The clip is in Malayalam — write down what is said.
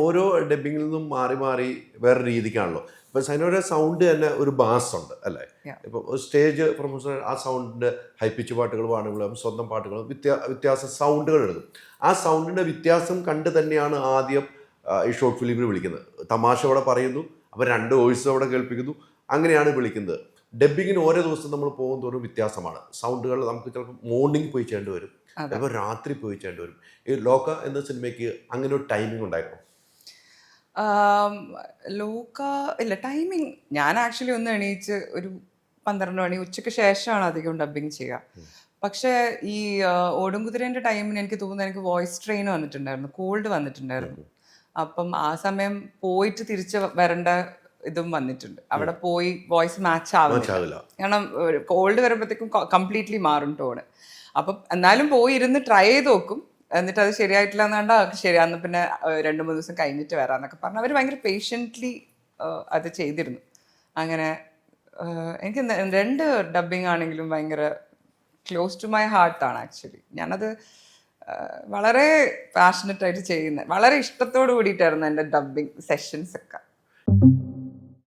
ഓരോ ഡബിങ്ങിൽ നിന്നും മാറി മാറി വേറെ രീതിക്കാണല്ലോ. ഇപ്പം സൈനോയുടെ സൗണ്ട് തന്നെ ഒരു ബാസ് ഉണ്ട് അല്ലേ? ഇപ്പം സ്റ്റേജ് പ്രൊമോഷൻ ആ സൗണ്ടിൻ്റെ ഹൈ പിച്ച് പാട്ടുകൾ പാടുകളും സ്വന്തം പാട്ടുകളും വ്യത്യാസ സൗണ്ടുകൾ എടുക്കും. ആ സൗണ്ടിൻ്റെ വ്യത്യാസം കണ്ട് തന്നെയാണ് ആദ്യം ഈ ഷോർട്ട് ഫിലിമിൽ വിളിക്കുന്നത്. തമാശ അവിടെ പറയുന്നു, അപ്പോൾ 2 വോയിസ് അവിടെ കേൾപ്പിക്കുന്നു, അങ്ങനെയാണ് വിളിക്കുന്നത്. ഡബ്ബിങ്ങിന് ഓരോ ദിവസം നമ്മൾ പോകും തോറും വ്യത്യാസമാണ്. സൗണ്ടുകൾ നമുക്ക് ചിലപ്പോൾ മോർണിംഗ് പോയി ചെയ്യേണ്ടി വരും, ചിലപ്പോൾ രാത്രി പോയി ചെയ്യേണ്ടി വരും. ഈ ലോക എന്ന സിനിമയ്ക്ക് അങ്ങനെ ഒരു ടൈമിംഗ് ഉണ്ടായിരുന്നു? ലോക ഇല്ല, ടൈമിങ് ഞാൻ ആക്ച്വലി ഒന്ന് എണീച്ച് ഒരു 12 മണി ഉച്ചയ്ക്ക് ശേഷമാണ് അധികം ഡബ്ബിങ് ചെയ്യുക. പക്ഷേ ഈ ഓടുംകുതിരേൻ്റെ ടൈമിന് എനിക്ക് തോന്നുന്നു എനിക്ക് വോയിസ് ട്രെയിൻ വന്നിട്ടുണ്ടായിരുന്നു, കോൾഡ് വന്നിട്ടുണ്ടായിരുന്നു. അപ്പം ആ സമയം പോയിട്ട് തിരിച്ച് വരേണ്ട ഇതും വന്നിട്ടുണ്ട്. അവിടെ പോയി വോയിസ് മാച്ച് ആവുന്നില്ല. കാരണം കോൾഡ് വരുമ്പോഴത്തേക്കും കംപ്ലീറ്റ്ലി മാറും ടോണ്. അപ്പം എന്നാലും പോയി ഇരുന്ന് ട്രൈ ചെയ്ത് നോക്കും. എന്നിട്ട് അത് ശരിയായിട്ടില്ല എന്നാണ്ടാ ശരിയാന്ന് പിന്നെ 2-3 ദിവസം കഴിഞ്ഞിട്ട് വരാമെന്നൊക്കെ പറഞ്ഞ് അവർ ഭയങ്കര പേഷ്യൻ്റ്ലി അത് ചെയ്തിരുന്നു. അങ്ങനെ എനിക്ക് 2 ഡബ്ബിങ് ആണെങ്കിലും ഭയങ്കര ക്ലോസ് ടു മൈ ഹാർട്ടാണ് ആക്ച്വലി. ഞാനത് വളരെ പാഷനറ്റായിട്ട് ചെയ്യുന്നത്, വളരെ ഇഷ്ടത്തോട് കൂടിയിട്ടായിരുന്നു എൻ്റെ ഡബ്ബിങ് സെഷൻസ് ഒക്കെ.